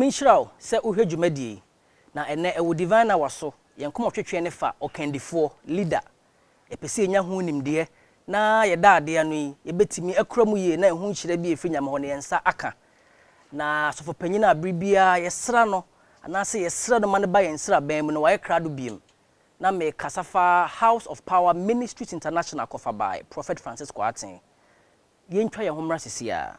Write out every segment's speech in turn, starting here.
Minshraw se uhwe dwumadi na ene ewo divine na waso yenkom otwetwe ne fa okandifo leader epese nya ho nimde na yeda ade anu yi yebetimi akuramu ye na ehu nkyire bi efinyam ho ne yensa aka na sofo panyina abribia yesra no anase yesra no mane ba yensra ban mu no waye krado biem na me kasafa House of Power Ministries International kofa by Prophet Francis Kwatin yentwa ye homra sisia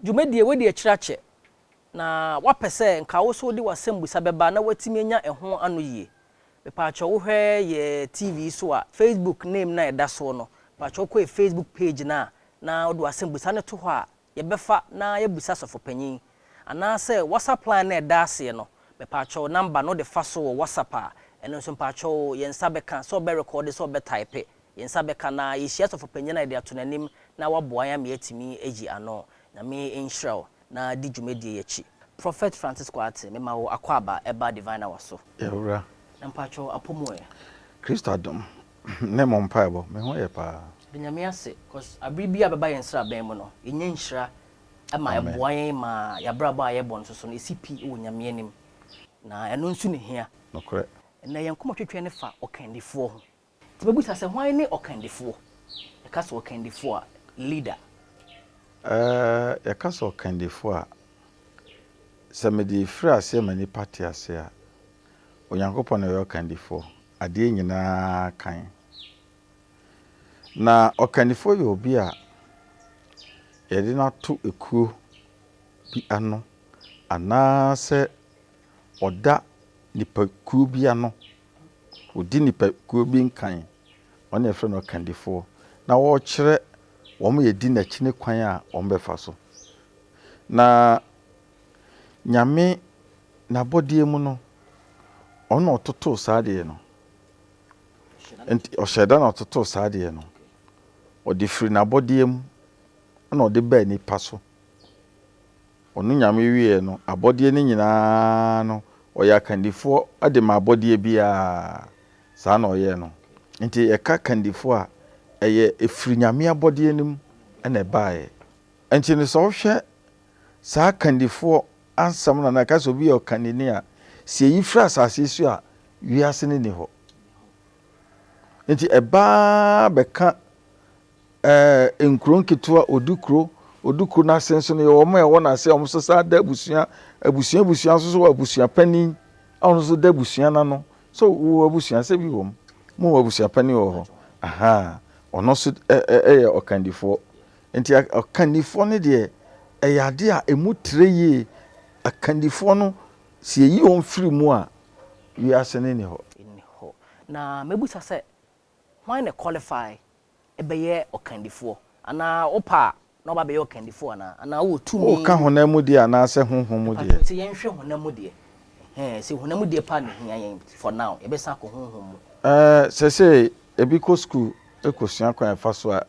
Jumedie wedi akirache na wapese nka wo so di wasembusa beba na watimi nya eho anu yie bepacho wo hwe ye TV so a Facebook name na eda so no pacho ko Facebook page na odo wasembusa ne to ho a ye befa na ye busa sofo panyin ana se WhatsApp line na eda ase no bepacho number no de fa so WhatsApp a eno so pacho ye nsa beka so be record so be type ye nsa beka na ye share sofo panyin na de atonanim na waboa ya me atimi agi ano na me Minshraw na di dwumadi yachi Prophet Francis Kwatin me ma wo akwaba eba divine waso yewra na mpacho apomoe Christ Adam ne mo mpaebo me ho ye pa benyame ase cause abribia beba yensra ban mu no yenye nhyira ama eboa yen ma yabrabo ayebo nso so no CP wo nyame anim na eno nsu ne hia nokre na yenkom twetwe ne fa okandifo ho tibebusa se hwan ne okandifo e ka so okandifo a leader ya kaso kandifo a samedi fra ase mani party ase a onyankopon na yo kandifo ade nyina kan na okandifo yo obi a yede na to ekuo bi ano ana se oda nipa kuo bi ano odi nipa kuo bi nkan ona efre no kandifo na wo kire womo yedi na chine kwan a ombefa so na nyame na bodie mu no ono ototo saade no enti osheda na ototo saade no odi firi na bodie mu na odi ba ni paso onu nyame wie no abodie ni nyina no oya kandifo ade ma abodie bia sa na oye no enti e ka kandifo a eye efiri nyame abodie nim ene bae enti ne so hwe sa kandifo ansam na ka so bi o kanini a se yi fra asase su a wiase ne ni ho enti eba beka enkron kitua odukro na senso ne wo mo e wona se o so sa da abusuan so abusuan pani ono so da abusuan na no so wo abusuan se bi wo mo abusuan pani wo ho aha ono so okandifo enti okandifo ne de eyade a emutreye akandifo no se yi on firi mu a wi asene ni ho na mebusa se why na qualify ebeye okandifo ana opa na oba beye okandifo ana wo tumi o ka honamu de ana se honhomu de se yenhwe honamu de se honamu de pa ne hia yen for now ebesa ko honhomu se ebi ko school ekosua kwan fa so a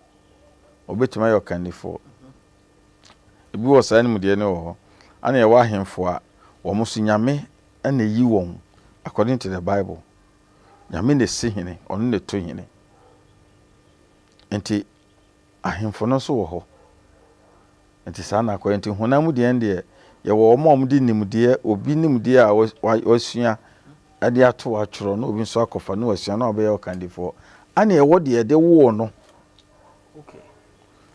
obetima yo kandifo ebi wo sa animu de ne wo ana ye wa hemfo a wo musu nyame ana yi won according to the Bible nyame ne sihine ono ne to hine enti ahemfo no so wo ho enti sa na ko enti honamu de ende ye wo mom de nimde obi nimde a wasua ade ato atworo no obi so akofa no wasua na obe yo kandifo ana ye wo de wo no okay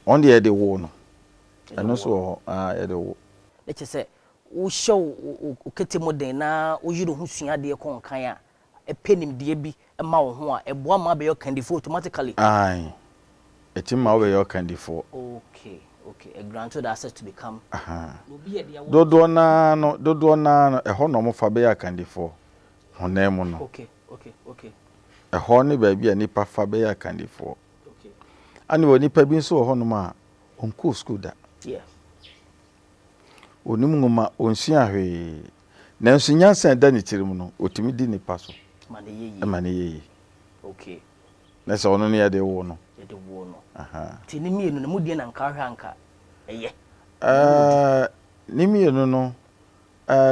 on de wo no eno so ye de wo leche se wo show uketemo den na wo yiro ho sua de ko nkan a epenim de bi ma wo ho a eboa ma be yo kandifo automatically ai etima wo yo kandifo okay granted access to become dodo na no eho no mo fa be ya kandifo honemu no okay eho ne ba bi a nipa fa be ya kandifo ani wo nipa bi nso ho no ma onko school da yeah onimu ngoma onsia hwe na nso nyansan da ne tirim no otimi di nipa so mane yeyi okay na so ono ne ya de wo no aha tini mienu na mudie na nka hwe anka eye Nimienu no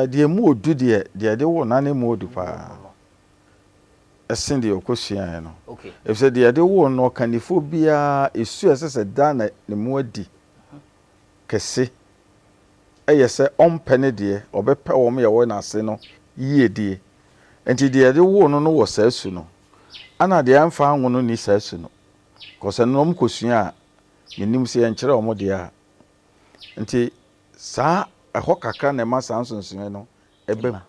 de mu odu de wo na ne mu odu pa esen de okosua no okay efse de wo no kanifo bia esu esese da na ne mu adi kese eyese ompene de obepe wo me ye wo na ase no yie die enti de wo no wo sasu no ana de amfa anwo no ni sasu no kose no mkosua a menim se enkyere wo mo de a nti saa ɛhɔ kakra na ɛma saa nsonson no ɛbɛm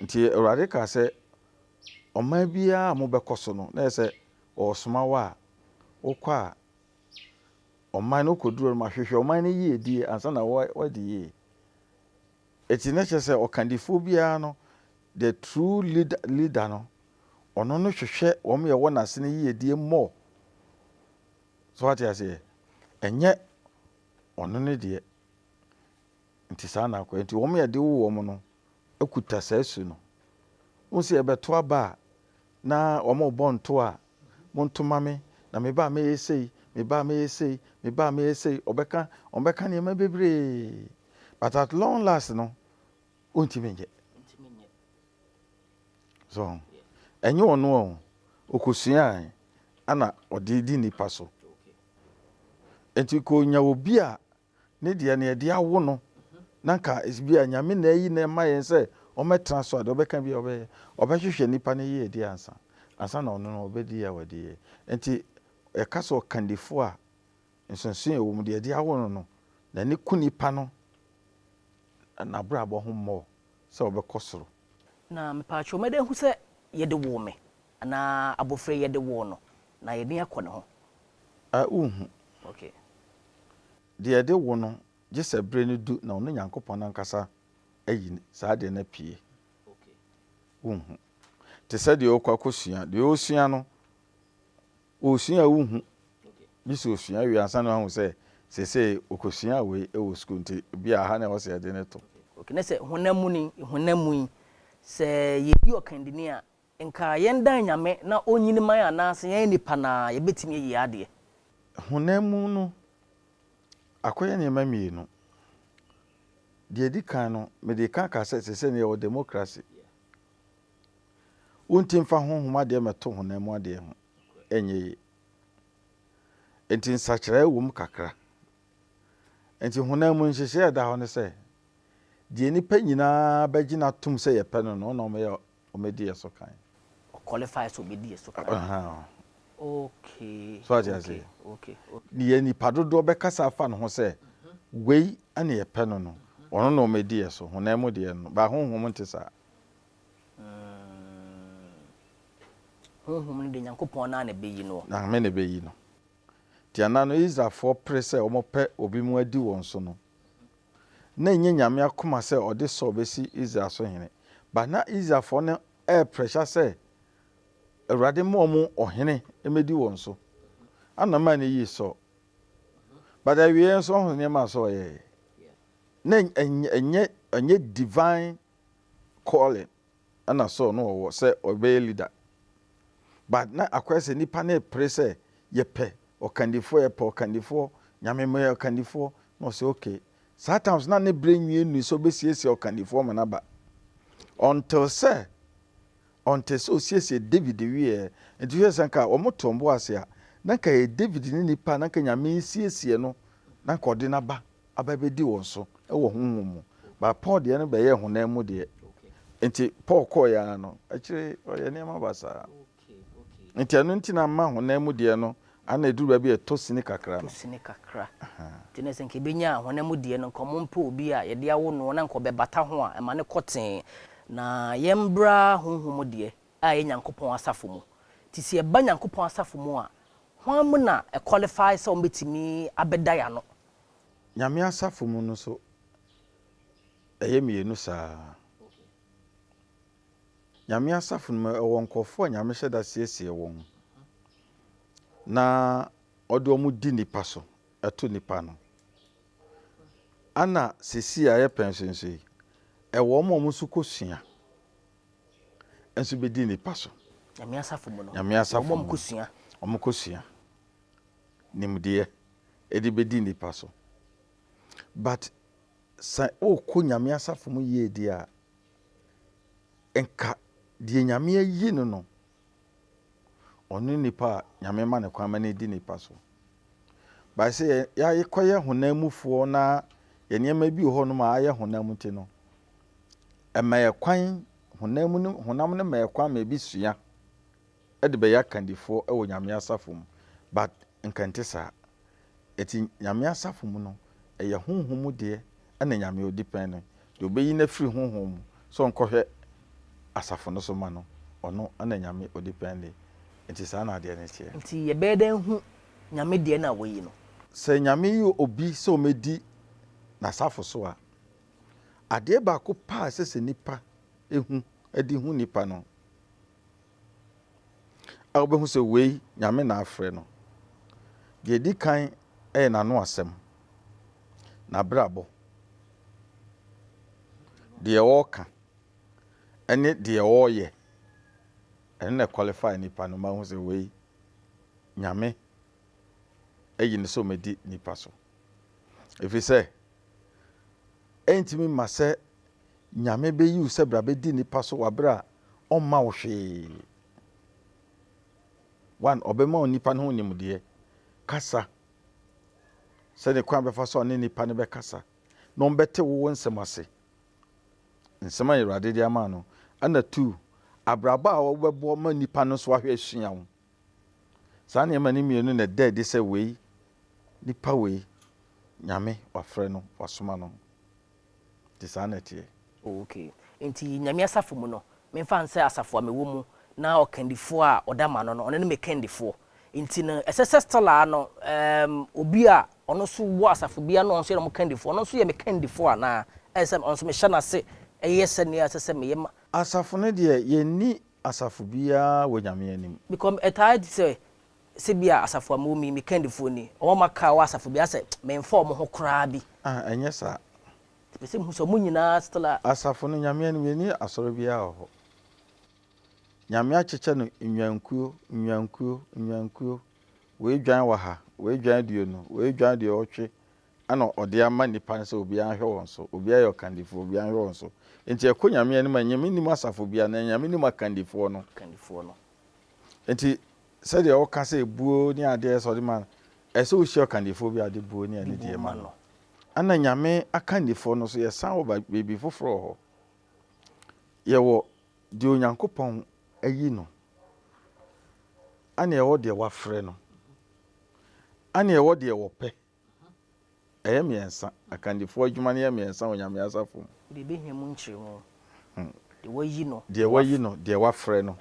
nti awurade ka sɛ ɔman biara mo bɛkɔ so no na ɛsɛ ɔsoma wa wokɔ a ɔman no koduro ma hwehwɛ ɔman no yie die ansa na wadi yie eti na kyerɛ sɛ ɔkandifo biara no the true leader no ɔno no hwehwɛ wɔn yɛ wɔ n'ase no yie die more so what you say ɛnyɛ ɔno ne deɛ nti saa na akɔ nti wɔn yɛ de wo wɔn no akuta saa su no wɔn si ɛbɛto aba na wɔn bɔ nto a mo ntoma me na me ba me yɛsei me ba me yɛsei me ba me yɛsei ɔbɛka nneɛma bebree but at long last no ɔntimi nyɛ so ɛnyɛ ɔno okosua ana ɔde di nipa so nti ko nya obi a ne deɛ ne de awo no nanka esbia nyame na yi na ma yen se o metra so ade obeka bia obehwehwe nipa ne yi edi ansa na ono no obedi ya wadi enti e ka so kandifo a nsonson e wo mu de awo no na ne ku nipa no na brabo ho mo se obekosoro na mepaacho mede hu se ye de wo me na abofre ye de wo no na ye ne akɔ ne ho okay de wo no Jese bre no du na ono Nyankopon nankasa ayi saa de na pie okay wonhu te se de okwa kosua de osua no osua wonhu okay biso osua wi ansa na hu se okosua we e wo school nti bia ha na wo se de ne to okay na se honamu se ye bi okandini a nka yenda nyame na onyini man anase yen nipa na ye betimi yi ade honamu no akoye ne mamienu de di kan no me de kan ka se ne o democracy untim fa honhoma de meto honamu ade ho enye enti nsakira ewum kakra enti honamu nhyehyɛ da ho ne se de nipa nyina bagina tum se ye pɛ no no me ye o me di yeso kan qualify so be di yeso kan okay so I say okay ni nipa dodo be kasa afa no ho se wei ane ye pɛ no ono no me di yeso honamu de no ba honhom ntesa honhom de Nyankopon na na beyi no na me ne beyi no ti ana no Israelfo prese omo pɛ obi mu adi won so no na nye nyame akoma se ode so obesi Israel so hene ba na Israelfo no pressure se awurade mo mu ohene emedi won so ana ma ne yi so but awie so ho ne ma so ye na enye divine calling ana so no wo se obey leader but na akwese nipa na pressure ye pɛ okandifo ye pɛ okandifo nyame me okandifo no se okay sometimes na ne brenwie nu so besiesie okandifo ma na ba until so siesie David wie nti hwe sanka omotombo ase a na ka David ni nipa na ka nyame siesie no na ka ode na ba ababedi won so e wo honhom mu ba Paul de no be ye honamu de nti Paul ko ya no akire oye ne ma basa nti anu nti na ma honamu de no ana eduru ba bi etosini kakra no tosini kakra tine senke benya honamu de no komompo obi a ye de awo no na nko be bata ho a ema ne koten na yembra honhom de a ye Nyankopon asafo mu ti se eba Nyankopon asafo mu a hwan mu na e qualify so mbetimi abeda ya no nyame asafo mu no so eye mienu saa nyame asafo mu ewon kofo nyame hyeda siesie won na ode omu di nipa so eto nipa no ana sesi a ye pensionso yi ewo mu su kosua enso be di nipa so nyame asafo mu no nyame asafo mu kosua omukosua nimdie edi be di nipa so but sa o ko nyame asafo mu yie di a enka de nyame ayi no ono nipa nyame ma ne kwan ma ne di nipa so ba se ya yekoye honamufo na ye niam bi ho no ma aye honam ti no emaye kwan honam ne maye kwan ma bi sua e de be ya kandifo e wo nyame asafo mu but nkante sa eti nyame asafo mu no eye honhom de na nyame odi pen no de obeyi na firi honhom so nkohwe asafo no so ma no ono na nyame odi pen de enti sa na de ne tie nti ye be den hu nyame de na woyi no se nyame yi obi so medi na asafo so a ade ba ko pa sese nipa ehu edi hu nipa no a obehu se wei nyame na afre no de di kan na no asem na brabo de oka ene de oye ene na qualify nipa no ma hu se wei nyame eyi ne so medi nipa so if you say entimi ma se nyame be yi se bra be di nipa so wabra o ma wo hwe one obema nipa no nim de kasa se de kwan be fa so ne nipa ne be kasa no mbete wo nsem ase nsem a Awurade di ama no ana two abraba a wo bebo ma nipa no so ahwe asua wo sa ne ma ne mienu na dead se wei nipa wei nyame wafre no wasoma no disanity okay enti nyame asafo mu no me fa nse asafo a mewo mu na okandifo a odama no ono ne mekandifo enti no esese stala no obi a ono so wo asafo bia no onso ye mekandifo ono so ye mekandifo a na esem onso me hye na se eyese ne asese me yema asafo ne de ye ni asafo bia wo nyame anim because etaade se bia asafo amu mi mekandifo ni o maka wa asafo bia se me inform ho kra bi enye sa pese mu so mu nyina stala asafo no nyame anim ye ni asoro bia ho nyame acheche no nwankuo we dwan wa ha we dwan dio no we dwan dio otwe ana ode ama nipa nse obi anhwe won so obi ayo kandifo obi anhwe won so enti ekọ nyame anim anyame nim asafo bia na nyame nim akandifo no enti se de o ka se buo ni ade so de man ese o hye kandifo bia de buo ni ane de ma no ana nyame akandifo no so ye san wo baby foforo ho ye wo de onyankopon ayi no ane ewo de wafre no ane ewo de wo pe miensa akandifo adwuma ne miensa onyame asafo de behemu nchiremu de wayi no de wafre no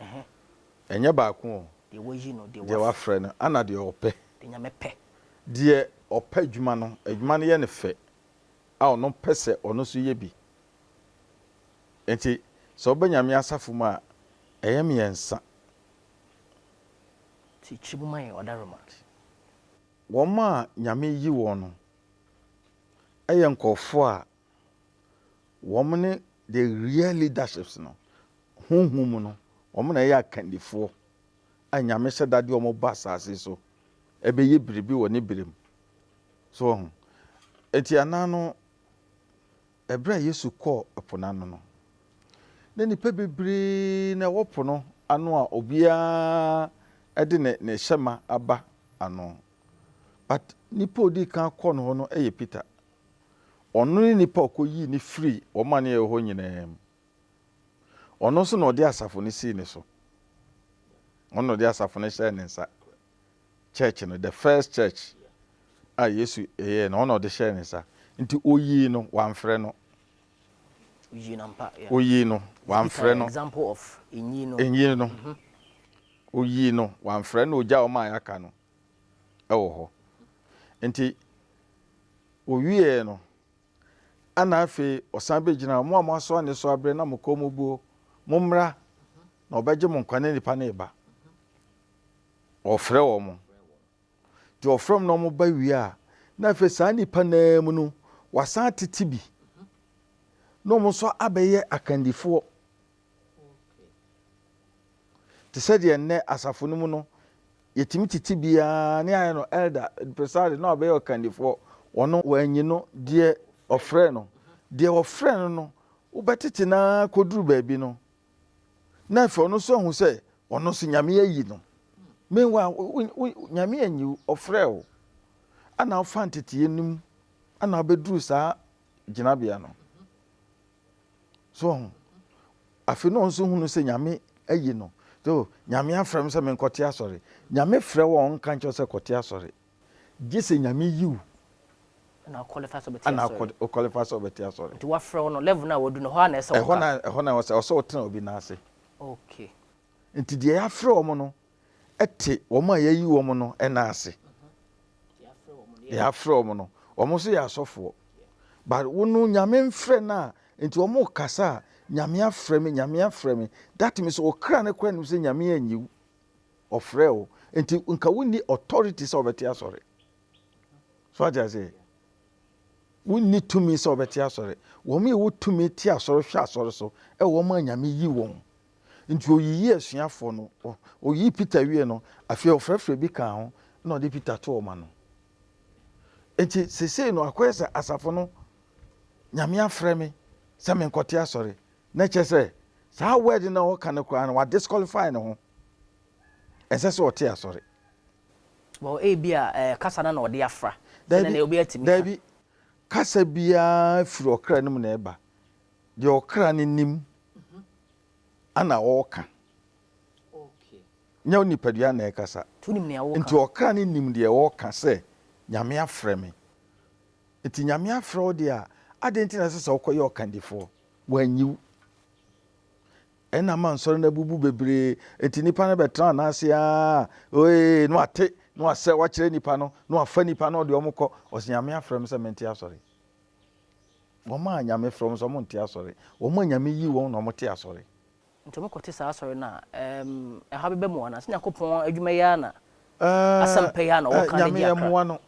enye baako de wayi no de wafre no ana de ope de nyame pe de ope adwuma no ye ne fe a ono pese ono so ye bi enti so obanyame asafo mu a miensa ti chibuma ye odaroma woma nyame yi won no nkofo a womne the real leaderships no honhum no womna ya kandifo anyame hyedade omo ba asase so ebeye biribi wo ne birim so eti anano ebra Yesu ko eponano no na nipa bebre na wopo no ano a obia ede ne hyema aba ano but nipa odi kan ko no no Peter ono ni nipa okoyi ni free o ma ne ho nyina ono so no de asafo ne si ne so ono de asafo ne share ne nsa church no the first church Yesu no ono de share ne nsa nti oyi no wamfre no oyi na mpa oyi no wamfre no example of enyi no oyi no wamfre no oja o ma aka no ewo ho nti owie no ana afi osanbe gina mo amaso ane so abre na mokomubuo momra na obeje mo nkwane nipa na eba ofre wo mo di ofrom no mo ba wi a na afi sa nipa na mu no wasan titibi no mo so abeye akandifo te said ye ne asafo no mu no yetimi titibia ne aye no elder preside na obeye akandifo wono wanyi no die ofre no de o friend no wobetete na koduru baabi no na fe ono so hu se ono so nyame ayi no menwa nyame anyi o frɛ ana fantete enum ana beduru saa ginabia no so afi no nso hunu se nyame ayi no so nyame afrɛ se menkote asɔre nyame frɛ wo on kan kyɛ se kote asɔre gise nyame yiw na qualify so betia sorry ana qualify so betia sorry nti wa frɛ no level na wadu no ho na ɛsɛ wo ɛhɔ na wɔsɛ otena obi na ase okay nti de ya frɛ wo no ɛte wo ma yayi wo no ɛna ase ya frɛ wo no wo so ya asɔfo but wo no nyame mfrɛ na nti wo kasa nyame afrɛ me that means o kra ne kwa nim se nyame anyi ofrɛ wo nti nka woni authority sɛ obetia sorry so aja say wonni tumi sɛ obetia sorry wo me wo tumi ti asɔre hwɛ asɔre so e wo ma nyame yi won nti oyiyi asuafo no oyi Peter wie no afia ofrɛfrɛ bi kan ho na ɔde Peter to o ma no nti sesei no akoyɛ sɛ asafo no nyame afrɛ me sɛ menkote asɔre na kyɛ sɛ saa word na wo kan kora na wa disqualify ne ho ɛsɛ sɛ ɔte asɔre well bia kasa na ɔde afra na obi atimi dabi kasa bia firi okra nim na eba de okra ne nim ana ɔka okay nya nipadua na ɛkasa tunim ne awoka nti okra ne nim de ɔka sɛ nyame afrɛ me nti nyame afrɛ wo de a adenti na sɛ ɔkɔyɛ ɔkandifo wanyiw ɛna man sɔre na bubu bebre nti nipa na betra na ase a oe no ate no asɛ wakyerɛ nipa no no afa nipa no de ɔmokɔ ɔsɛ afrɛ me sɛ mente asɔre wɔma nyame frɛ me sɛ ɔmo nte asɔre wɔma nyame yi wɔn na ɔmo te asɔre nti ɔmokɔte saa asɔre na ɛha bɛbɛ mu ana sɛ Nyankopɔn adwuma yi ana asɛmpa yi ana wɔka ne nyame yɛmmoa no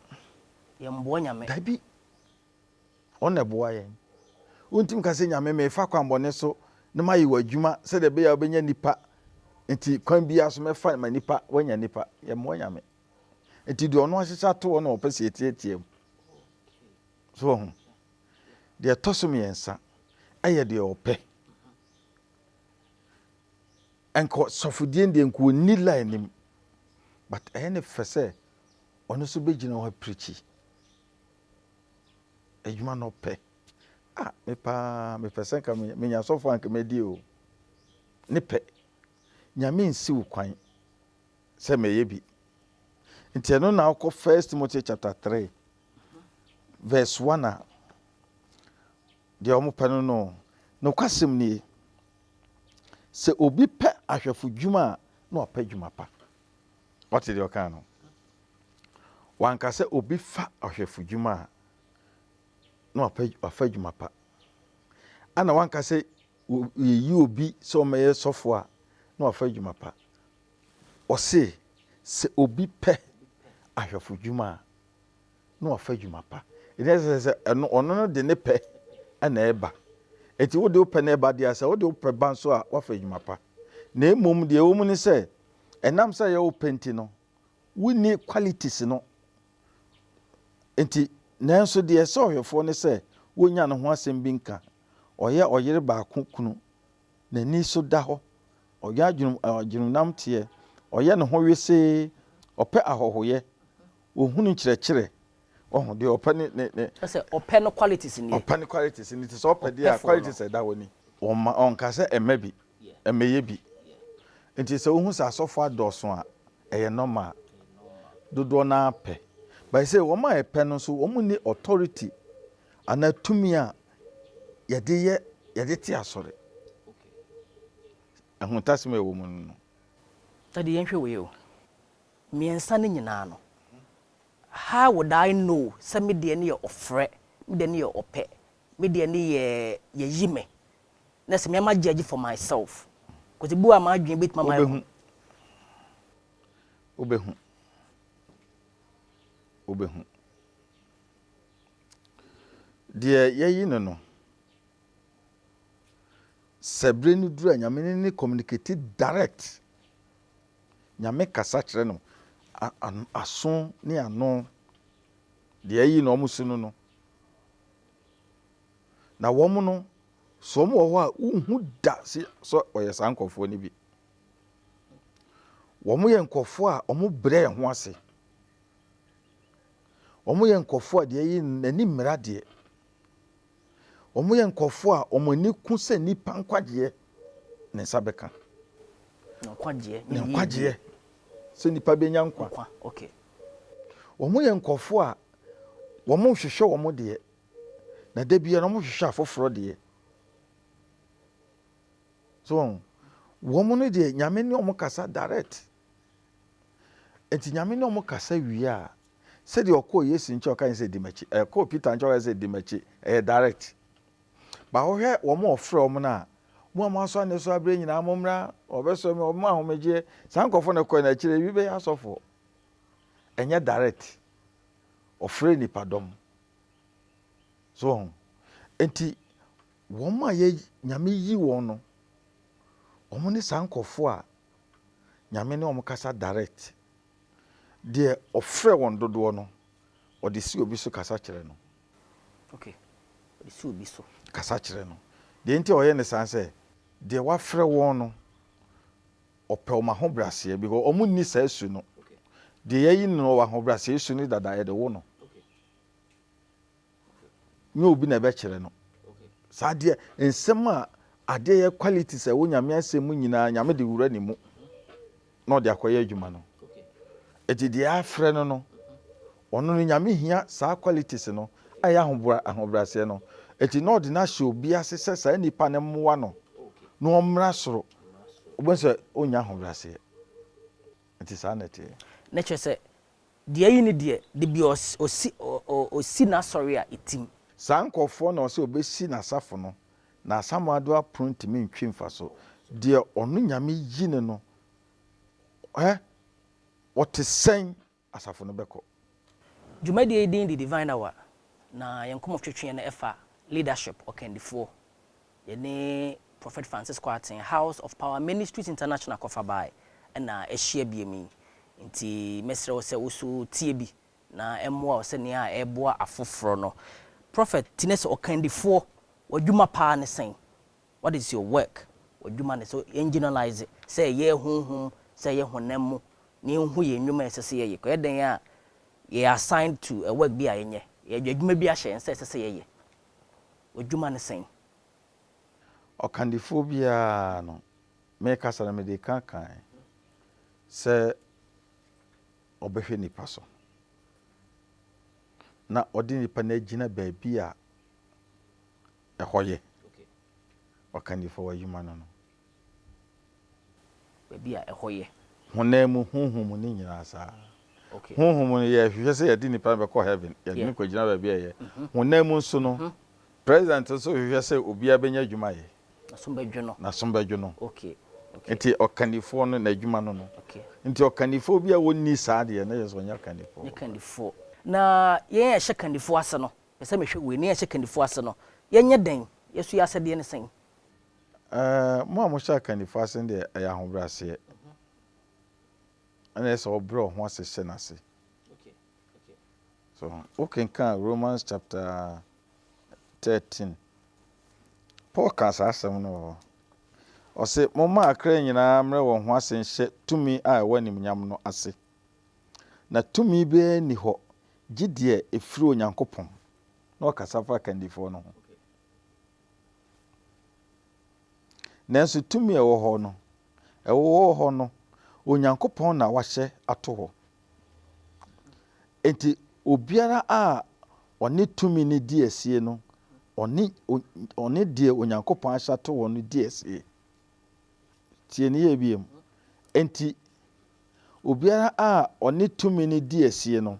yɛmboa nyame dabi ɔna boa yɛn wontim ka sɛ nyame me fa kwambɔne so na mayi wadwuma sɛ de be ya obenya nipa nti kwan bia so mefa ma nipa wanya nipa yɛmmoa nyame nti de ɔno ahyehya to ɔno ɔpɛ sɛ etietie so ho de tosom yɛnsa ɛyɛ de ɔpɛ enko sofudie de enko ni line nim but ɛyɛ ne fɛ sɛ ɔno so begyina hɔ preachi adwuma no pɛ me pɛ ka me nya sofo anka medi o ne pɛ nyame nsi wo kwan sɛ meyɛ bi nti no na akɔ 1 Timothy chapter 3 verse 1 a de ɔmo pɛ no kwasem nie sɛ obi pɛ ahwɛfo dwuma na ɔpɛ dwuma pa what did you can no wanka sɛ obi fa ahwɛfo dwuma na ɔpɛ dwuma pa ana wanka sɛ yi obi sɛ ɔmɛyɛ sɔfo a na ɔpɛ dwuma pa ɔse sɛ obi pɛ ahwɛfo dwuma na ɔpɛ dwuma pa ɛne sɛ ɔno no de ne pɛ ana ɛba eti wo de opɛ na ɛba de asa wo de opɛ ban so a wafa dwuma pa na emom de wo mu ne sɛ ɛnam sɛ yɛ opɛ nti no woni qualities no enti nanso de ɛsɛ ɔhwɛfo ne sɛ wonya ne ho asɛm bi nka ɔyɛ ɔyere baako kunu n'ani so da hɔ ɔyɛ adwunam teɛ ɔyɛ ne ho wese ɔpɛ ahɔhoyɛ ohunu kyerɛkyerɛ ɔho de ɔpɛ ne sɛ ɔpɛ no qualities ni ɔpɛ ne qualities ni sɛ ɔpɛ de a qualities ɛda wɔ ni ɔnka sɛ ɛmɛ bi ɛmɛyɛ bi nti sɛ wohu sɛ asɔfo adɔso a ɛyɛ normal dodoɔ na apɛ but sɛ wɔn a ɛpɛ no so wɔn ni authority ana tumi a yɛde te asɔre ɛhotasɛm ɛwɔ mu no tadi yɛnhwɛ wei o mmiɛnsa no nyinaa no how would I know sɛ me deɛ ne yɛ ɔfrɛ me deɛ ne yɛ ɔpɛ me deɛ ne yɛ me na sɛ me ama judge for myself because bu ama adwen bit mama obehu deɛ yɛyi no sɛbre no duru a nyame ne communicate direct nyame kasa kyerɛ no aso ne ano deɛ yɛyi no ɔmo so no na wɔn no so mo wɔ hɔ a unhu da so ɔyɛ saa nkɔfoɔ ni bi wɔn yɛ nkɔfoɔ a wɔn brɛ ho ase wɔn yɛ nkɔfoɔ a deɛ yi n'ani mmira deɛ wɔn yɛ nkɔfoɔ a wɔn ani ku sɛ nipa nkwagyeɛ ne nsa bɛka nkwagyeɛ sɛ nipa bɛnya nkwa okay wɔn yɛ nkɔfoɔ a wɔn hwehwɛ wɔn deɛ na da biara wɔn hwehwɛ afoforɔ deɛ so wɔn no deɛ nyame ne wɔn kasa direct enti nyame ne wɔn kasa wie a sɛdeɛ ɔkɔɔ Yesu nkyɛn ɔka sɛ di m'akyi ɛkɔɔ Peter nkyɛn ɔka sɛ di m'akyi ɛyɛ direct ba wɔhwɛ wɔn a ɔfrɛ wɔn no a mo a mo asɔ ne so abere nyinaa mo mmra ɔbɛsɔ mi ɔmo ahomegye saa nkɔfo no kɔ n'akyire ebi bɛyɛ asɔfo ɛnyɛ direct ɔfrɛ nipadɔm so enti wɔn a yɛ nyame yi wɔn no wɔn ne saa nkɔfo a nyame ne wɔn kasa direct deɛ ɔfrɛ wɔn dodoɔ no ɔde si obi so kasa kyerɛ no okay ɔde si obi so kasa kyerɛ no deɛ nti ɔyɛ ne san sɛ deɛ wafrɛ wɔn no ɔpɛ wɔn ahobraseɛ because wɔn nni saa su no deɛ yɛyi no wɔ ahobraseɛ su no dada yɛde wo no nye obi na ɛbɛkyerɛ no saa deɛ nsɛm a adeɛ yɛ quality sɛ wo nyame asɛm mu nyinaa nyame de wura ne mu na ɔde akɔyɛ adwuma no eti deɛ afrɛ no no ɔno no nyame hia saa qualities no ayɛ ahobraseɛ no eti na ɔde na hyɛ obi ase sɛ saa nipa ne mmoa no na ɔmmra soro ɔbɛn sɛ onya ahobraseɛ eti saa na ɛteɛ na kyerɛ sɛ deɛ yi ne deɛ de bi osi na sɔre a etim saa nkɔfoɔ na ɔsɛ obɛsi n'asafo no na asamado apron ntumi ntwi mfa so deɛ ɔno nyame yi ne no ɔte sɛn asafo no bɛkɔ dwumadie din de divine hour na yɛn nkɔmɔ twetwe no ɛfa leadership ɔkandifoɔ yɛne prophet Francisco Aten House of Power Ministries International kɔfa bae ɛna ɛhyia biemi nti mesrɛ wo sɛ woso tie bi na ɛmmoa wo sɛ nea ɛboa afoforɔ no prophet tinese ɔkandifoɔ wadwuma paa ne sɛn what is your work wadwuma ne so generalize sɛ yɛ honhom sɛ yɛ honam mu ne hu yɛ nnwuma ɛsɛ sɛ yɛyɛ kɔ ɛden a yɛ assigned to a work bi a yɛnyɛ yɛ adwuma bi ahyɛ ɛsɛ sɛ yɛyɛ wadwuma ne sɛn ɔkandifoɔ biara no mekasa na mede kan sɛ ɔbɛhwɛ nipa so na ɔde nipa na gyina baabi a ɛhɔ yɛ ɔkandifoɔ wadwuma no baabi a ɛhɔ yɛ honam mu honhom ne nyinaa saa honhom no yɛ hwehwɛ sɛ yɛde nipa bɛkɔ heaven yɛde ne kɔ gyina baabi a yɛ honam mu nso no president nso hwehwɛ sɛ obiara bɛnya adwuma yɛ na som bɛdwo no nti ɔkandifoɔ no n'adwuma no no nti ɔkandifoɔ bi a wɔnni saa deɛ na yɛ sɛ ɔnyɛ ɔkandifoɔ na yɛn ɛhyɛ kandifoɔ ase no pɛsɛ mehwɛ wei ne yɛhyɛ kandifoɔ ase no yɛnyɛ den yɛso yɛ asɛdeɛ ne sɛn mo a mohyɛ kandifoɔ ase deɛ ɛyɛ ahobraseɛ ɛna ɛsɛ ɔbrɛ ho ase hyɛ n'ase so wokenka Romans chapter 13 Paul ka saa asɛm no ɔsɛ momma akra nyinaa mmerɛ wɔn ho ase nhyɛ tumi a ɛwɔ animuonyam no ase na tumi bɛɛ ni hɔ gye deɛ ɛfiri Onyankopɔn na ɔkasa fa kandifoɔ no ho nanso tumi ɛwɔ hɔ no ɛwɔ hɔ no Onyankopɔn na wahyɛ ato hɔ enti obiara a ɔne tumi ne di asie no ɔne deɛ Onyankopɔn ahyɛ ato hɔ no di asie tie ne yɛ biem enti obiara a ɔne tumi ne di asie no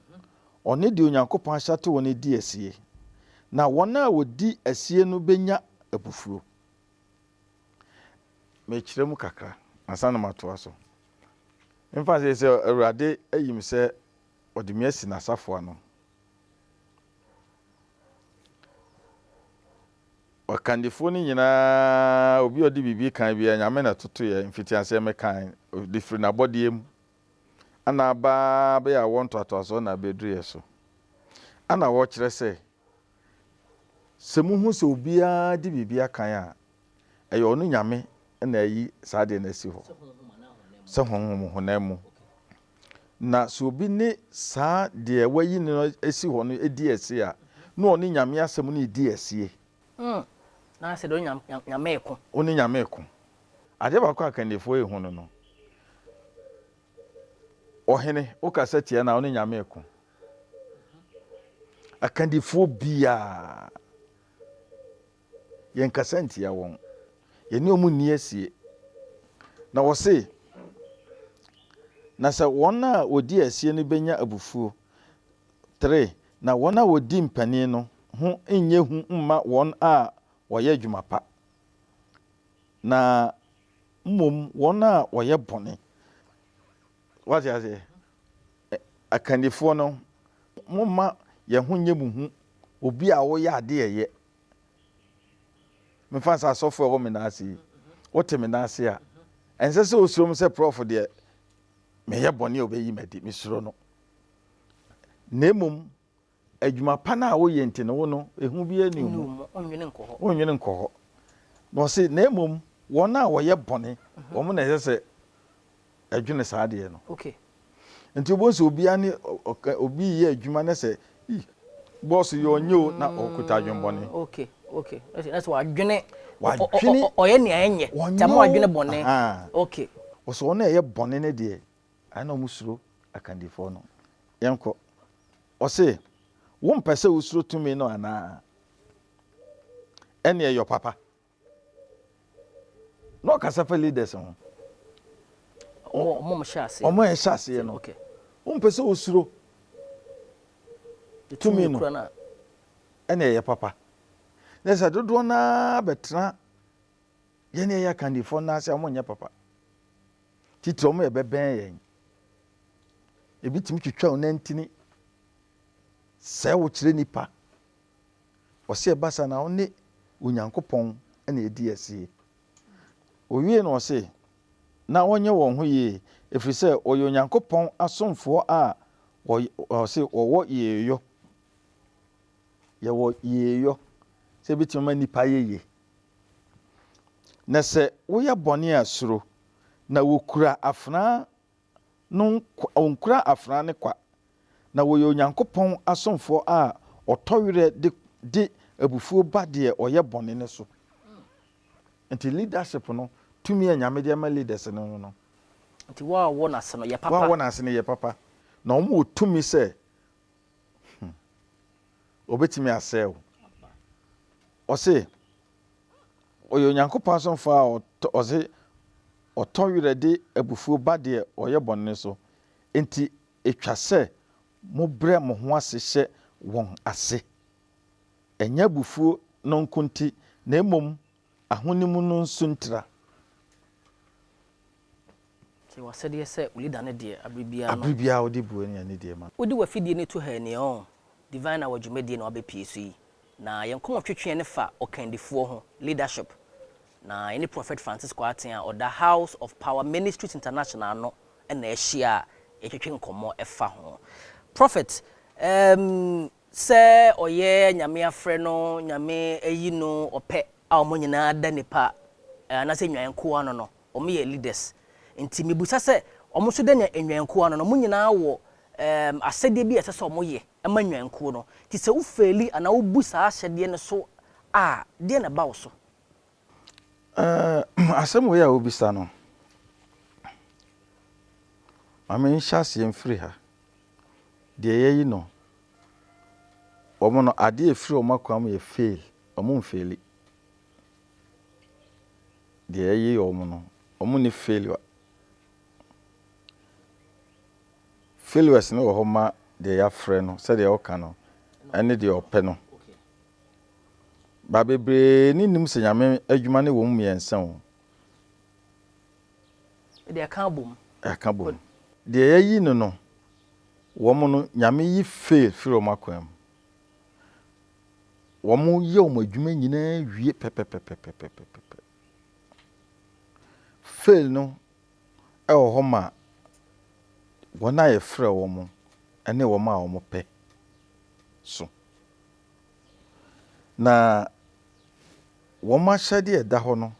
ɔne deɛ Onyankopɔn ahyɛ ato hɔ no di asie na wɔn a wɔdi asie no bɛnya abufuo mekyerɛ mu kakra ansa na matoa so mfa sɛ Awurade ayim sɛ ɔde me asi n'asafo ano ɔkandifoɔ no nyinaa obi ɔde biribi kan bi nyame na toto yɛ mfitiasɛ mekan de firi n'abɔdeɛ mu ana aba bɛyɛ awɔ ntoatoasoɔ na abɛduru yɛ so ana wɔkyerɛ sɛ sɛ muhu sɛ obiara di biribi akan a ɛyɛ ɔno nyame na ayi saa deɛ no asi hɔ sɛ honhom honam mu na sɛ obi ne saa deɛ wayi no asi hɔ no edi asi a na ɔne nyame asɛm no edi asie na sɛ do nyame ko ɔne nyame ko ade baako akandifoɔ yi ho no ɔhene wokasa tia na ɔne nyame ko akandifoɔ biaa yɛnkasa ntia wɔn yɛne ɔmu nni asie na wɔse na sɛ wɔn a wɔdi asie no bɛnya abufuo 3 na wɔn a wɔdi mpanin no ho nyɛ hu mma wɔn a wɔyɛ adwuma pa na mmom wɔn a wɔyɛ bɔne wate ase akandifoɔ no momma yɛn ho nyɛ muhu obi a wɔyɛ adeɛ yɛ mefa sɛ asɔfo a wɔ me naase yi wote me naase a ɛnsɛ sɛ osuro m sɛ prɔfo deɛ meyɛ bɔne a obɛyi madi mesuro no na mmom adwuma pa no a woyɛ nti no wo no ɛhu bi ani mu wonwene nkɔ hɔ na ɔse na mmom wɔn a wɔyɛ bɔne wɔn na ɛsɛ sɛ adwene saa deɛ no nti wobɔ sɛ obiara ne obi yɛ adwuma no sɛ bɔɔso yɛ ɔnyɛ o na ɔkuta adwembɔne that's wadwene ɔyɛ nea ɛnyɛ tama wadwene bɔne ɔsɛ ɔno ɛyɛ bɔne no deɛ ana ɔmo suro akandifoɔ no yɛnkɔ ɔse wompɛ sɛ wosuro tumi no anaa ɛne ɛyɛ papa na ɔkasa fa leaders ho ɔmo hyɛ aseɛ no wompɛ sɛ wosuro tumi no ɛne ɛyɛ papa na sɛ dodoɔ naa bɛtena yɛne ɛyɛ akandifoɔ no ase a ɔmo nyɛ papa titiri ɔmo yɛ bɛbɛn yɛn ebi tumi twitwa wo nantini sɛ wo kyerɛ nipa ɔse ɛbasa na ɔne onyankopɔn ɛna ɛdi asie owie na ɔse na wɔnyɛ wɔn ho yie ɛfiri sɛ ɔyɛ onyankopɔn asomfoɔ a ɔse wɔwɔ yɛyɔ yɛwɔ yɛyɔ sɛ bitumi ma nipa yɛye na sɛ woyɛ bɔne a suro na wɔkura afena no ɔnkura afena ne kwa na wɔyɛ onyankopɔn asomfoɔ a ɔtɔwerɛ de abufuo ba deɛ ɔyɛ bɔne ne so nti leadership no tumi a nyame de ma leaders no no nti wa wɔ n'ase no yɛ papa wa wɔ n'ase no yɛ papa na ɔmo wɔ tumi sɛ obetumi asɛe wo ɔse ɔyɛ onyankopɔn asomfoɔ a ɔse ɔtɔwerɛ de abufuo ba deɛ ɔyɛ bɔne ne so nti etwa sɛ mo brɛ mo ho ase hyɛ wɔn ase ɛnyɛ abufuo no nko nti na mmom ahonim no nso ntira wasɛdeɛ sɛ leader ne deɛ abribia wode buo ne ane deɛ ma wode wafidie ne to ha ne divine na wadwumadie na wabɛpie so yi na yɛnkɔmɔ twetwe ne fa ɔkandifoɔ ho leadership na yɛne prophet Francis Kwarteng a ɔda House of Power Ministries International no ɛna ɛhyia a yɛtwetwe nkɔmɔ ɛfa ho prophet sɛ ɔyɛ nyame afrɛ no nyame ayi no ɔpɛ a ɔmo nyinaa da nipa anasɛ nwankoa no ɔmo yɛ leaders nti mebusa sɛ ɔmo so da nwankoa no ɔmo nyinaa wɔ asɛdeɛ bi ɛsɛ sɛ ɔmo yɛ ɛma nwankoa no nti sɛ wo faili ana wo bu saa asɛdeɛ no so a deɛ na ba wo so asɛm wo yɛ a wobisa no ame nhyɛ aseɛ mfiri ha deɛ yɛyi no ɔmo no adeɛ efiri ɔmo akwam yɛ fail ɔmo mfaili deɛ yɛyi ɔmo no ɔmo ne failure failures no wɔ hɔ ma deɛ yɛafrɛ no sɛdeɛ ɔka no ɛne deɛ ɔpɛ no ba bebree ne nim sɛ nyame adwuma ne wɔ mu mmiɛnsa o deɛ aka bom deɛ yɛyi no no wɔn no nyame yi fail firi wɔn akwam wɔn yɛ wɔn adwuma nyinaa wie pɛpɛpɛpɛpɛpɛ fail no ɛwɔ hɔ ma wɔn a yɛfrɛ wɔn ɛne wɔn a wɔn pɛ so na wɔn ahyɛde ɛda hɔ no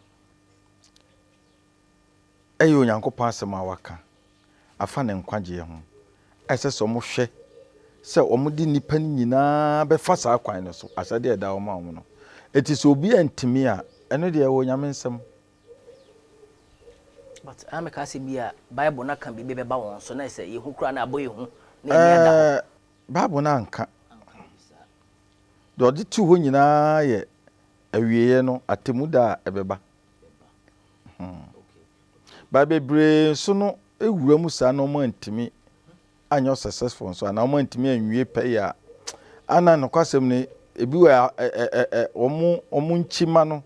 ɛyɛ onyankopɔn asɛm a waka afa ne nkwagyeɛ ho ɛsɛ sɛ wɔn hwɛ sɛ wɔn de nipa nyinaa bɛfa saa kwan no so ahyɛde ɛda wɔn a wɔn no eti sɛ obi antimi a ɛno deɛ ɛwɔ nyame nsɛm. But I'm a case be a Bible na can be baby one so na say yehu kura na aboy hu na emi Bible na anka do de tu ho nyinaa ye awieye no atemuda ebeba ba bebre so no ewura mu sa no ma ntimi anyo successful so na ma ntimi anwie pɛ ya ana no kwasɛm ne ebi wa omu nchima no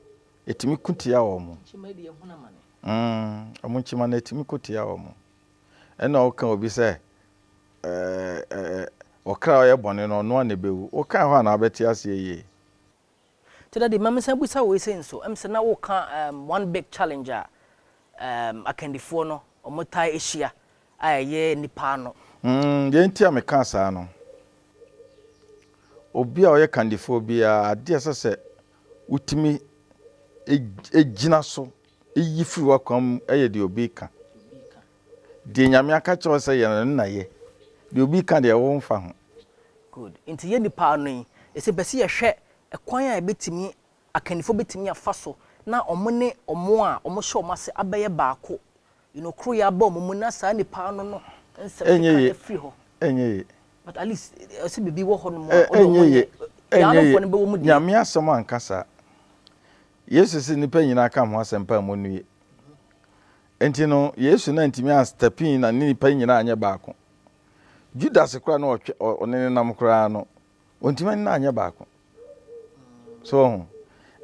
etimi kutia wo mu nchima de hu na mane omu nchima na etimi kutia wo mu ɛna oka obi sɛ okra oye bɔne no no na bewu oka hɔ na abɛte ase yie tada de mamsa busa we say so se na wo ka one big challenger akandifo no omotai ehia ayɛ nipa no de ntia me ka saa no obi a oyɛ kandifo bia ade sɛ utimi egina so eyi firi wakwam ɛyɛ de obi ka de nyame aka kyerɛ sɛ yɛ no na yɛ de obi ka de ɛwo mfa ho good nti yɛ nipa no yi ɛsɛ bɛsi yɛ hwɛ ɛkwan a betimi akandifo betimi afa so na omo ne omo a omo hye omo ase abɛyɛ baako kro ya ba omo na saa nipa no no nsɛm ka free ho enye but at least ɛsɛ bibi wo ho no mo enye nyame asɛm ankasa yesu sɛ nipa nyina ka ho asɛm pa mo nue enti no yesu na ntimi astepin na nipa nyina anya baako Judas kra na ɔne nam kra no ontimi na anya baako so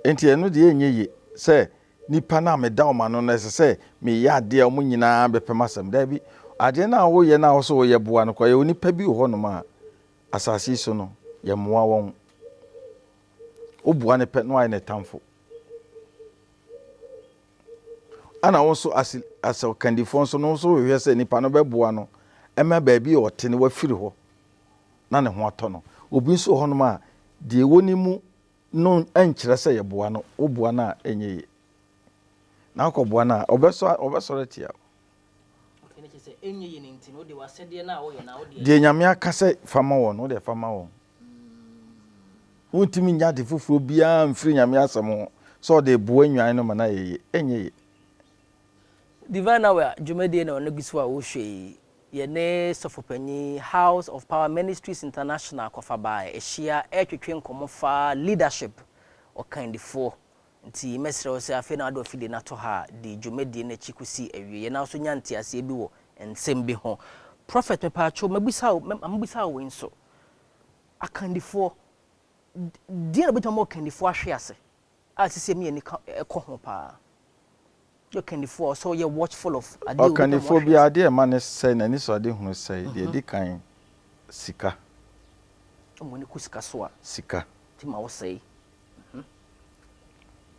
enti eno de enye sɛ nipa na meda o ma no na sɛ me ya de a mo nyina bepem asɛm da bi ade na wo ye na wo so wo ye boa no kwa ye nipa bi ho no ma asase so no ye moa won obuwa ne pɛ no ai ne tamfo ana wo so asɛ kandifo so no so wo hwɛ sɛ nipa no bɛboa no ɛma baabi ɔte ne wafiri hɔ na ne ho atɔ no obi so hɔ no ma de woni mu no ankyerɛ sɛ ye boa no obuwa na enye ye na akɔboa na obɛsɔre tia okay ne sɛ enye ye ne nti no de wasɛde na wo ye na wo de nyame aka sɛ fama wɔ no de fama wɔ wontimi nya de foforo bia mfiri nyame asɛm ho so de boa nwan no ma na ye enye ye divine wa jumadi na onagisu a wo hwe ye ne sofopanyi House of Power Ministries International kofaba ehia etwetwe nkomofa leadership okandifo nti mesrew se afi na ado fide na to ha di jumadi na chikusi awie na so nyante ase bi wo ensem bi ho prophet mepacho mabisa wo nso akandifo die na betamo akandifo ahwe ase a sese me ni ekoho pa you kandifo so you watchful of ade o kandifo bi ade e ma ne sei na ni so ade hunu sei de di kan sika mo ni kusika so a sika ti ma wo sei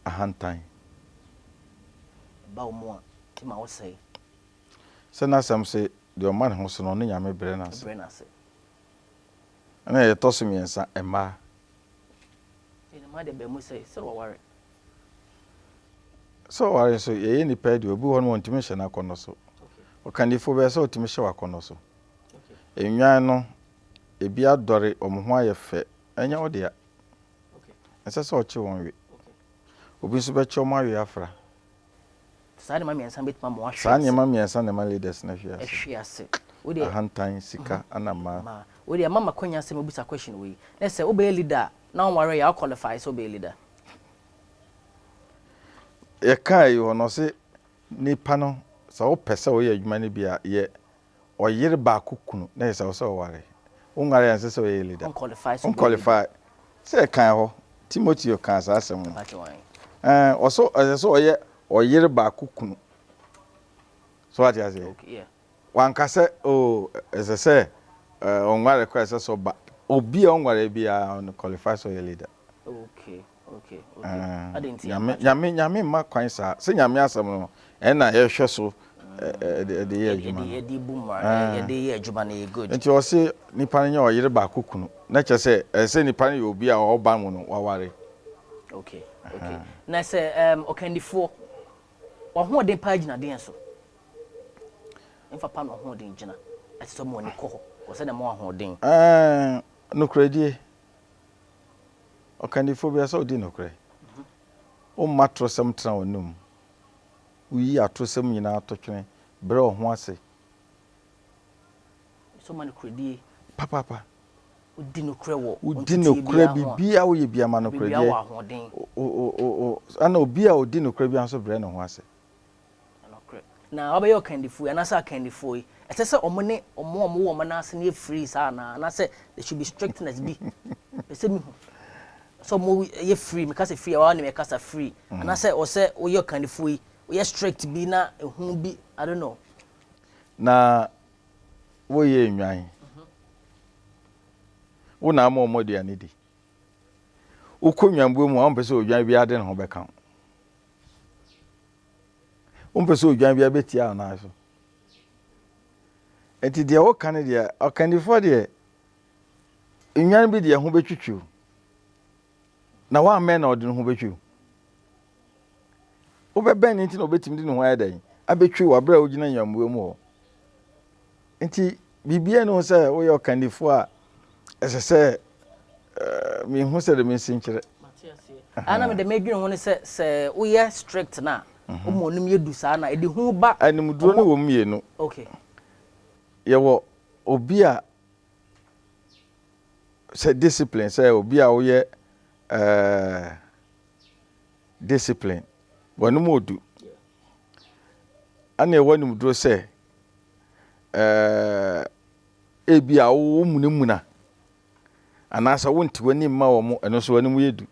ahantan ba mo ti ma wo sei se na sam se de o man ho so no nyame bre na se ana ye toso miensa ema ene ma de be mo sei se wo ware so ware so ye ni pedi obi won won timi hye na kono so okandifo be so timi hye wa kono so enwan no ebi adore omho aye fe enya wo de ya ese so oche won we obi so be che omo awe afra sane ma miensa betima mo ahwe sane ma miensa na ma leaders na hwe ahwe ase wo de ahantan sika anama wo de mama kwanya se mabisa question we na se wo be leader na on ware ya qualify so be leader ye kai ho no se nipa no sa wo pese wo ye adwuma ne bia ye oyire ba kokunu na ye sa wo so ware wo ngare yan se so ye leader on qualify se kan ho Timothy kan sa asem oso so oyire ba kokunu so what you say okay yeah wan ka se o ese se on ngare kwa se so ba obi on ngare bia on qualify so ye leader okay nyame ma kwan sa se nyame asem no na ye hwe so de ye adwuma ye di buma ye de ye adwuma na ye good nti o se nipa nya oyire ba kokunu na che se se nipa ne obi a oba mu no waware Okay. Na say okandifo wo ho den page na den so. Mfa pa no ho den gina. Atiso mo ni ko ho. Wo se na mo ho den. No credit. Okandifo bia so di no credit. O matro sem tra wonum. Uyi atrosem nyina atotwene bre ho ase. So man credit. Papa. Udi no kre wo. Udi no kre bibia wo ye bia ma no credit. Bibia wo ahoden. Ana obi a odi no kre bia so bre no ho ase. Na obaye okandifo ya na sa okandifo yi. Ese se omone omo wo ma na ase na free sa na say there should be strictness be. Ese mi hu. So mo ye free me kasa free wa na me kasa free. Na say o say o ye okandifo yi, o ye strict bi na ehun bi, I don't know. Na wo ye nwan. Wo na ma omodi anidi. Ukonwambo mu an pese odwan bi ade ne ho beka. Pese odwan bi abetia na so. Enti de wo kan de okandifo de nwan bi de ho betwitwu. Na wa men na ode ho betwu. Wo be ben nti na obetim de ne ho adan. Abetwu wa bra ogina nwambo mu ho. Enti bibia no se wo ye okandifo a ese me hu se de me sinkire. Ana me de medwene ho ne se wo ye strict na o mo num ye du sa na e de hu ba anim duro ne wo mienu. Okay. Ye wo obi a se discipline se obi a wo ye discipline wonu modu. Ana e wonu duro se ebi a wo munimuna anasa wonti wani ma wo mo eno so wani mu yedu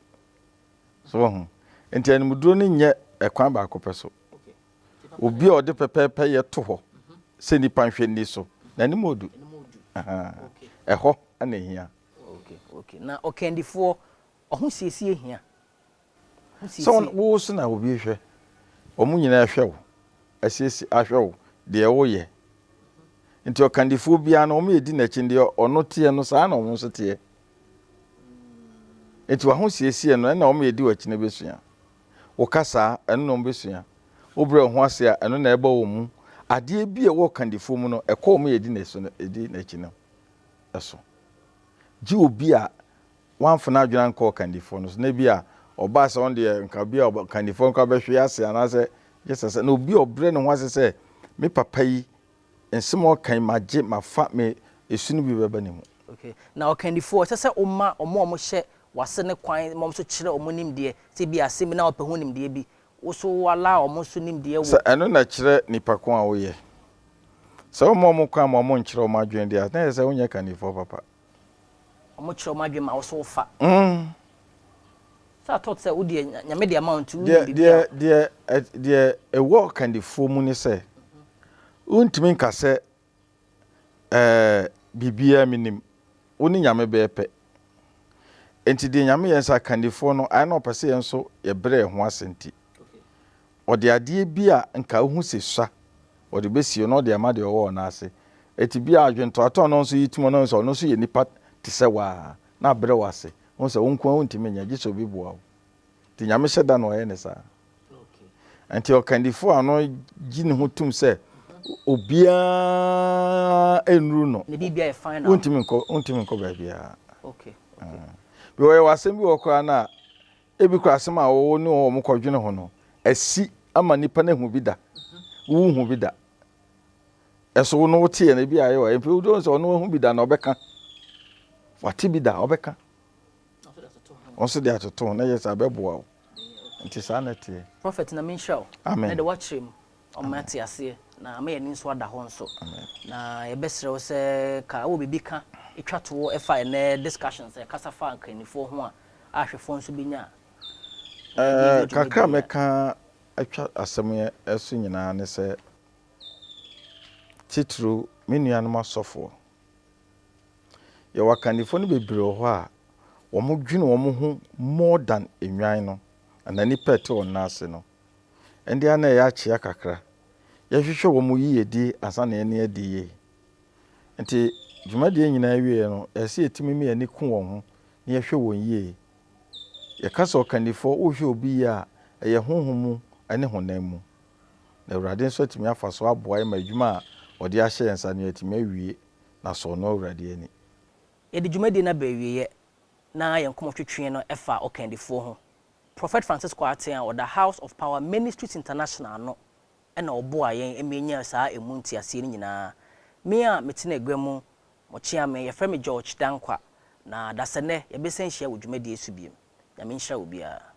so ho enti anim duro ne nye ekwan ba akopeso obi a ode pepepe ye to ho se ni panhwe ni so na ni modu eho ana ehia. Okay na okandifo ohun siesie ehia so wo so na obi hwe omu nyina hwe wo asiesi ahwe wo de wo ye nti okandifo bia na omu edi na chinde ono te no saa na omu so te enti wa ho siesie no na omu edi wa chine besua wo kasa eno no besua wo bre ho ase a eno na eba wo mu ade bi e wo okandifo mu no ekọ omu edi na so edi na chine eso ji obi a wanfo na adwena nkọ okandifo no so na bi a oba sa on de nka bi a okandifo nka behwe ase anase yesese na obi obre no ho ase se me papa yi ensemo kan maje mafa me esunu bi beba ne mu. Okay na okandifo se oma omo hye wase ne kwan mom so kire omo nimde se bi asem na opehu nimde bi wo so wala omo so nimde wo se eno na kire nipa kon a wo ye se omo kwan omo nkire omo adwen dia na se wonya kanifo papa omo kire omo adwen ma wo so fa sa thought se wo de nyame de amount wo de ewo kanifo mu ni se untimi nkase bibia minim woni nyame beepe enti de nyame yensa kanifo no ai no pese yenso ye bre ho asenti ode ade bia nka hu sesua ode besi no de amade owo na ase eti bia adwento ato no nso yitumo no nso no so ye nipa tese wa na bre wase won se won kwa untimi nya giso bi boa ti nyame hyeda no ye ne sa enti o kanifo ano gi ne ho tum se obia enru no ne bibia e final untimi nko ba bia. Okay bi wo wasem bi wo kwa na ebi kwa asem a wo ne wo mo kwadwene ho no asi ama nipa na hu bi da wo hu bi da eso no wote na bi ayo empe wo don so no hu bi da na obeka wate bi da obeka onso de atoto na yes abeboa wo nti sa na tie prophet na minshaw na de watchim o mate ase na me yani nso ada ho nso na ye besre wo se ka wo bibi ka etwato efa na discussions e kasa fa nkanifo ho a ahwefo nso binya kakra meka atwa asem eso nyina ne se titru menua no masofo ye wakanifo no bebre ho a wo mo dwene wo mo ho more than enwan no anani pete on nase no endi ana ya chia kakra ye hwehwe wo mo yiyedi asa na ene adiye nti dwumade nyina wie no ese etimi me ani ku wo ho na ye hwe won yie yɛkasa ɔkandifoɔ wohwɛ obi a ɛyɛ honhom mu ne honam mu na awurade nso atumi afa so aboa yɛ ma adwuma a ɔde ahyɛ yɛn nsa no atumi awie na sɔ no awurade ani yɛde dwumadie na baawieyɛ na yɛn nkɔmmɔ twetwe no ɛfa ɔkandifoɔ ho Prophet Francisco Aten a ɔda House of Power Ministries International no ɛna ɔboa yɛn emenya saa emu ntiaseɛ no nyinaa me a metena agua mu mokyea me yɛfrɛ me George Dankwa na dasɛnɛ yɛbɛsan hyia wɔ dwumadie so biem na menhyira obiara